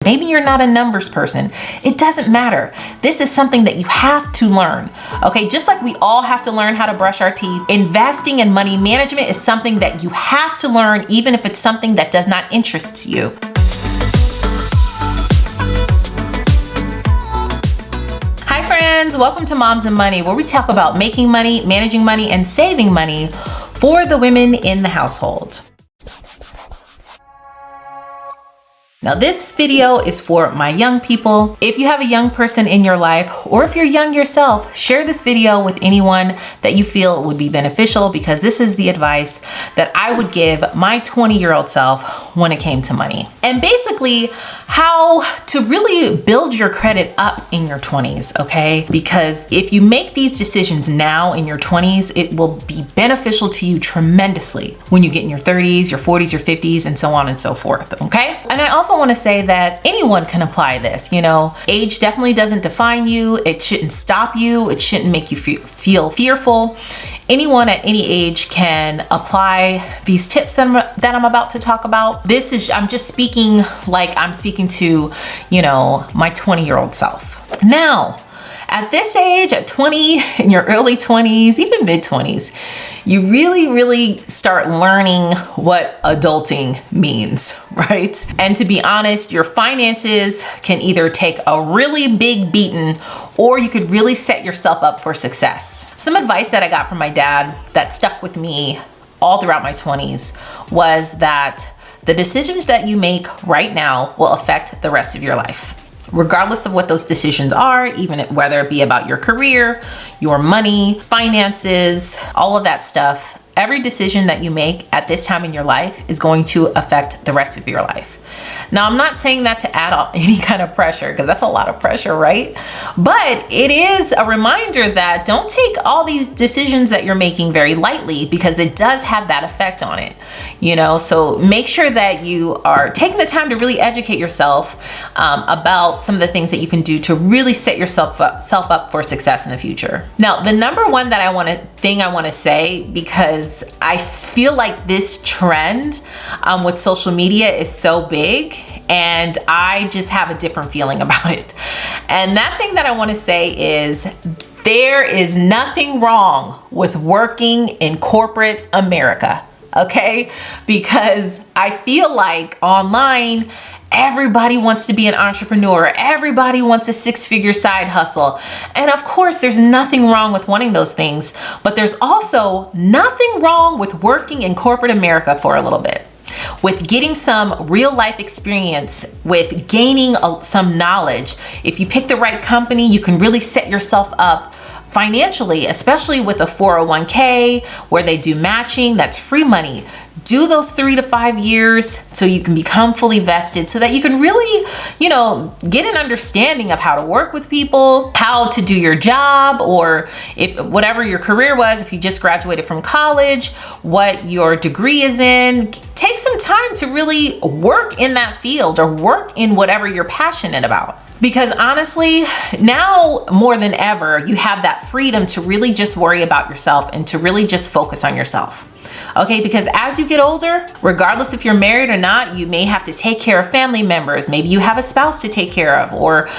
Maybe you're not a numbers person. It doesn't matter. This is something that you have to learn. Okay, just like we all have to learn how to brush our teeth, investing and money management is something that you have to learn, even if it's something that does not interest you. Hi friends, welcome to Moms and Money, where we talk about making money, managing money, and saving money for the women in the household. Now this video is for my young people. If you have a young person in your life, or if you're young yourself, share this video with anyone that you feel would be beneficial, because this is the advice that I would give my 20-year-old self when it came to money. And basically how to really build your credit up in your 20s, okay? Because if you make these decisions now in your 20s, it will be beneficial to you tremendously when you get in your 30s, your 40s, your 50s, and so on and so forth, okay? And I also want to say that anyone can apply this. You know, age definitely doesn't define you. It shouldn't stop you. It shouldn't make you feel fearful. Anyone at any age can apply these tips that I'm about to talk about. I'm just speaking like I'm speaking to, you know, my 20-year-old self. Now, at this age, at 20, in your early 20s, even mid 20s, you really start learning what adulting means, right? And to be honest, your finances can either take a really big beating, or you could really set yourself up for success. Some advice that I got from my dad that stuck with me all throughout my 20s was that the decisions that you make right now will affect the rest of your life. Regardless of what those decisions are, even whether it be about your career, your money, finances, all of that stuff, every decision that you make at this time in your life is going to affect the rest of your life. Now, I'm not saying that to add any kind of pressure, because that's a lot of pressure, right? But it is a reminder that don't take all these decisions that you're making very lightly, because it does have that effect on it, you know? So make sure that you are taking the time to really educate yourself about some of the things that you can do to really set yourself up for success in the future. Now, the number one that I want to say, because I feel like this trend with social media is so big, and I just have a different feeling about it. And that thing that I want to say is there is nothing wrong with working in corporate America, okay? Because I feel like online, everybody wants to be an entrepreneur. Everybody wants a six-figure side hustle. And of course, there's nothing wrong with wanting those things, but there's also nothing wrong with working in corporate America for a little bit, with getting some real life experience, with gaining some knowledge. If you pick the right company, you can really set yourself up financially, especially with a 401k where they do matching. That's free money. Do those 3 to 5 years so you can become fully vested, so that you can really, you know, get an understanding of how to work with people, how to do your job, or if whatever your career was, if you just graduated from college, what your degree is in. Take some time to really work in that field, or work in whatever you're passionate about. Because honestly, now more than ever, you have that freedom to really just worry about yourself and to really just focus on yourself. Okay, because as you get older, regardless if you're married or not, you may have to take care of family members. Maybe you have a spouse to take care of, or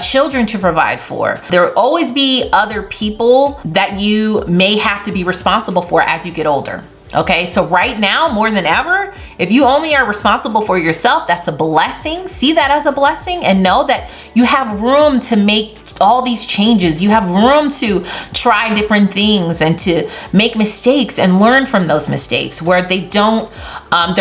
children to provide for. There will always be other people that you may have to be responsible for as you get older. Okay, so right now, more than ever, if you only are responsible for yourself, that's a blessing. See that as a blessing, and know that you have room to make all these changes. You have room to try different things and to make mistakes and learn from those mistakes, where they're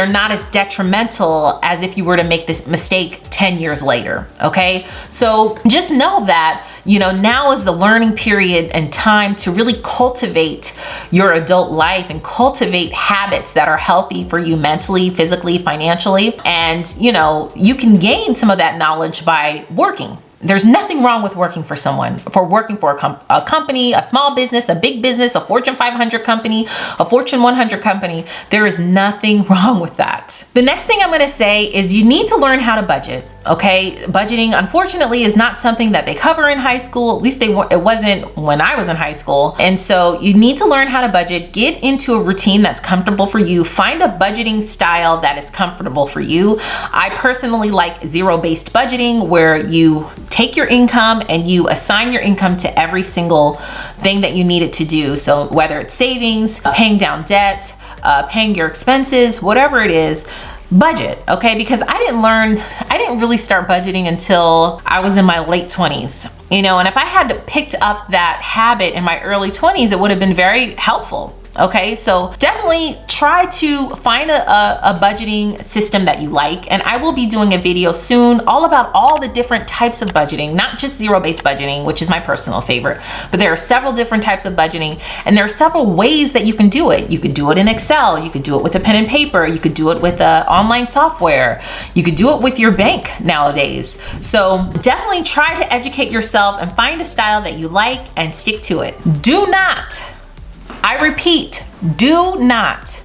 not as detrimental as if you were to make this mistake 10 years later. Okay, so just know that, you know, now is the learning period and time to really cultivate your adult life and cultivate habits that are healthy for you mentally, physically, financially. And, you know, you can gain some of that knowledge by working. There's nothing wrong with working for someone, for working for a company, a small business, a big business, a Fortune 500 company, a Fortune 100 company. There is nothing wrong with that. The next thing I'm going to say is you need to learn how to budget. Okay, budgeting unfortunately is not something that they cover in high school. At least it wasn't when I was in high school. And so you need to learn how to budget. Get into a routine that's comfortable for you. Find a budgeting style that is comfortable for you. I personally like zero-based budgeting, where you take your income and you assign your income to every single thing that you need it to do. So whether it's savings, paying down debt, paying your expenses, whatever it is, budget, okay? Because I didn't really start budgeting until I was in my late 20s, and if I had picked up that habit in my early 20s, it would have been very helpful. Okay, so definitely try to find a budgeting system that you like. And I will be doing a video soon all about all the different types of budgeting, not just zero-based budgeting, which is my personal favorite, but there are several different types of budgeting, and there are several ways that you can do it. You could do it in Excel, you could do it with a pen and paper, you could do it with online software, you could do it with your bank nowadays. So definitely try to educate yourself and find a style that you like and stick to it. I repeat, do not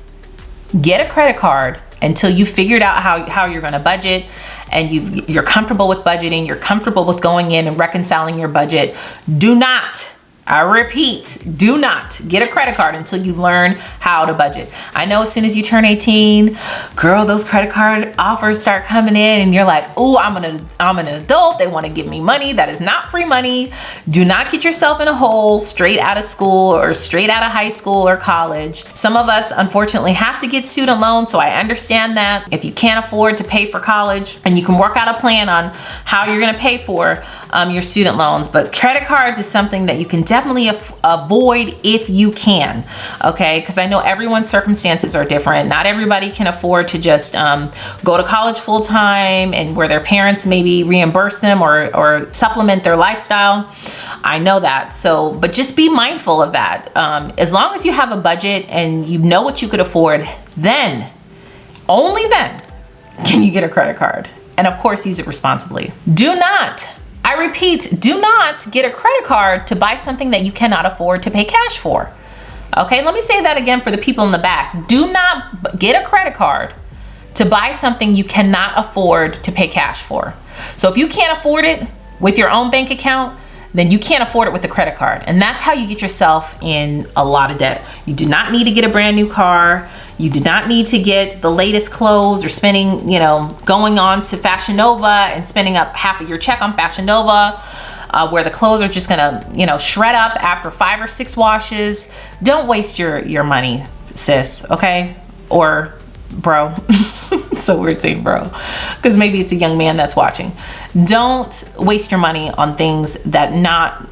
get a credit card until you figured out how you're going to budget, and you're comfortable with budgeting, you're comfortable with going in and reconciling your budget. Do not, I repeat, do not get a credit card until you learn how to budget. I know as soon as you turn 18, girl, those credit card offers start coming in and you're like, oh, I'm an adult. They want to give me money. That is not free money. Do not get yourself in a hole straight out of school or straight out of high school or college. Some of us unfortunately have to get student loans, so I understand that. If you can't afford to pay for college, and you can work out a plan on how you're going to pay for your student loans, but credit cards is something that you can definitely avoid if you can, okay? Because I know everyone's circumstances are different. Not everybody can afford to just go to college full time and where their parents maybe reimburse them or supplement their lifestyle. I know that. So, but just be mindful of that. As long as you have a budget and you know what you could afford, then, only then, can you get a credit card. And of course, use it responsibly. I repeat, do not get a credit card to buy something that you cannot afford to pay cash for. Okay, let me say that again for the people in the back. Do not get a credit card to buy something you cannot afford to pay cash for. So if you can't afford it with your own bank account, then you can't afford it with a credit card. And that's how you get yourself in a lot of debt. You do not need to get a brand new car. You do not need to get the latest clothes or spending, going on to Fashion Nova and spending up half of your check on Fashion Nova, where the clothes are just gonna, shred up after 5 or 6 washes. Don't waste your money, sis, okay? Or bro. So weird saying bro, because maybe it's a young man that's watching. Don't waste your money on things that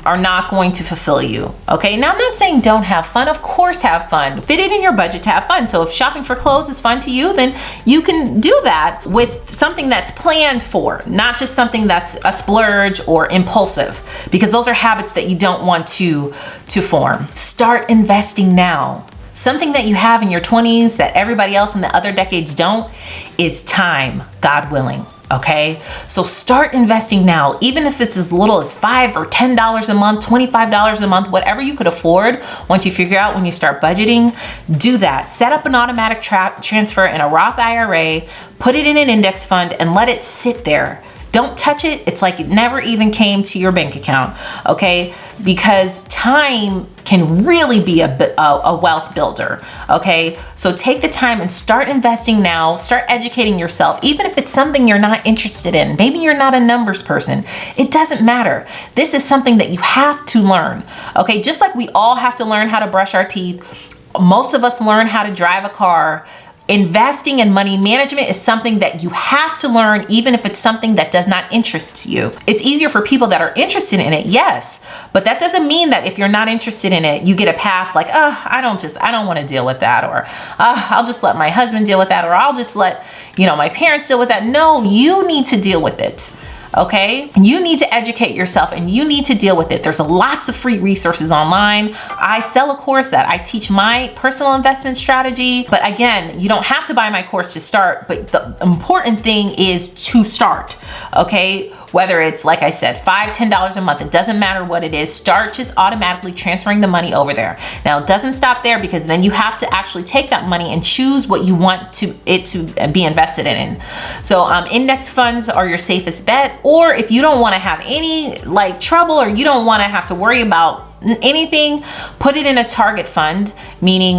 are not going to fulfill you. Okay, now I'm not saying don't have fun. Of course have fun. Fit it in your budget to have fun. So if shopping for clothes is fun to you, then you can do that with something that's planned for, not just something that's a splurge or impulsive, because those are habits that you don't want to form. Start investing now. Something that you have in your 20s that everybody else in the other decades don't is time, God willing, okay? So start investing now, even if it's as little as $5 or $10 a month, $25 a month, whatever you could afford. Once you figure out when you start budgeting, do that. Set up an automatic transfer in a Roth IRA, put it in an index fund, and let it sit there. Don't touch it. It's like it never even came to your bank account, okay? Because time can really be a wealth builder, okay? So take the time and start investing now. Start educating yourself, even if it's something you're not interested in. Maybe you're not a numbers person. It doesn't matter. This is something that you have to learn, okay? Just like we all have to learn how to brush our teeth, most of us learn how to drive a car. Investing and money management is something that you have to learn, even if it's something that does not interest you. It's easier for people that are interested in it, yes, but that doesn't mean that if you're not interested in it, you get a pass like, I don't want to deal with that, or I'll just let my husband deal with that, or I'll just let, my parents deal with that. No, you need to deal with it. Okay, you need to educate yourself and you need to deal with it. There's lots of free resources online. I sell a course that I teach my personal investment strategy, but again, you don't have to buy my course to start, but the important thing is to start. Okay, whether it's, like I said, $5, $10 a month, it doesn't matter what it is. Start just automatically transferring the money over there. Now, it doesn't stop there, because then you have to actually take that money and choose what you want it to be invested in. So index funds are your safest bet, or if you don't want to have any trouble, or you don't want to have to worry about anything, put it in a target fund, meaning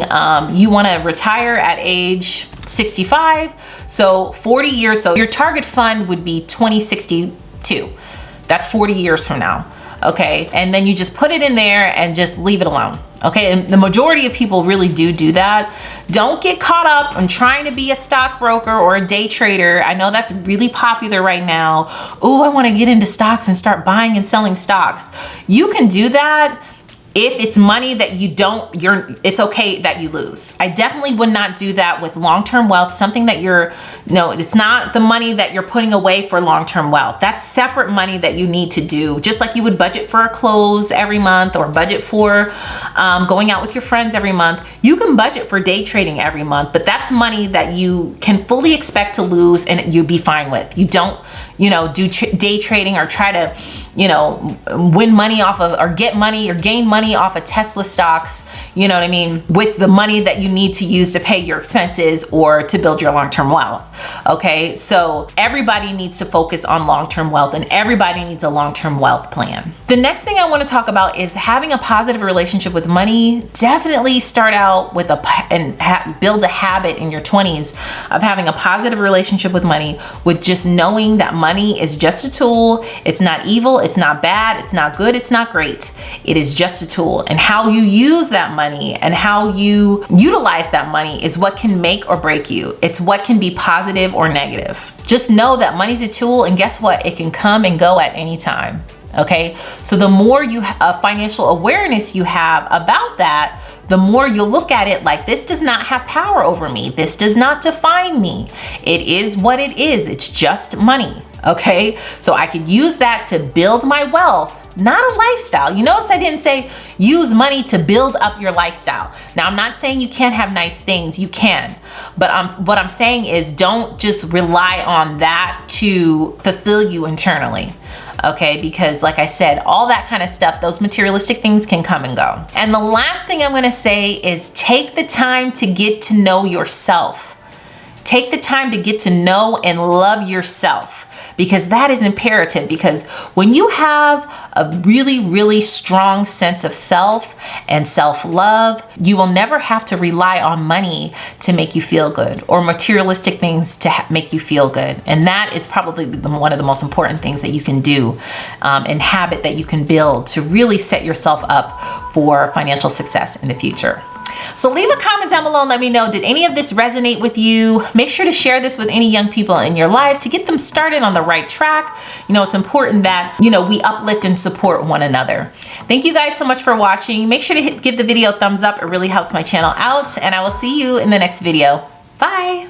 you want to retire at age 65, so 40 years. So your target fund would be 2062. That's 40 years from now. Okay, and then you just put it in there and just leave it alone. Okay, and the majority of people really do that. Don't get caught up on trying to be a stockbroker or a day trader. I know that's really popular right now. Oh, I want to get into stocks and start buying and selling stocks. You can do that if it's money that it's okay that you lose. I definitely would not do that with long-term wealth, something that it's not the money that you're putting away for long-term wealth. That's separate money that you need to do. Just like you would budget for clothes every month, or budget for going out with your friends every month. You can budget for day trading every month, but that's money that you can fully expect to lose and you'd be fine with. You don't, do day trading or try to, win money off of, or get money or gain money off of Tesla stocks, you know what I mean, with the money that you need to use to pay your expenses or to build your long-term wealth. Okay, so everybody needs to focus on long-term wealth, and everybody needs a long-term wealth plan. The next thing I want to talk about is having a positive relationship with money. Definitely start out with build a habit in your 20s of having a positive relationship with money, with just knowing that money is just a tool. It's not evil, it's not bad, it's not good, it's not great. It is just a tool, and how you use that money and how you utilize that money is what can make or break you. It's what can be positive or negative. Just know that money's a tool, and guess what? It can come and go at any time. Okay, so the more financial awareness you have about that, the more you'll look at it like, this does not have power over me. This does not define me. It is what it is. It's just money. Okay, so I could use that to build my wealth, not a lifestyle. You notice I didn't say use money to build up your lifestyle. Now, I'm not saying you can't have nice things. You can, but what I'm saying is don't just rely on that to fulfill you internally. Okay, because like I said, all that kind of stuff, those materialistic things can come and go. And the last thing I'm going to say is take the time to get to know yourself. Take the time to get to know and love yourself, because that is imperative. Because when you have a really, really strong sense of self and self-love, you will never have to rely on money to make you feel good, or materialistic things to make you feel good. And that is probably one of the most important things that you can do, and habit that you can build to really set yourself up for financial success in the future. So leave a comment down below and let me know, did any of this resonate with you? Make sure to share this with any young people in your life to get them started on the right track. It's important that, we uplift and support one another. Thank you guys so much for watching. Make sure to give the video a thumbs up. It really helps my channel out, and I will see you in the next video. Bye.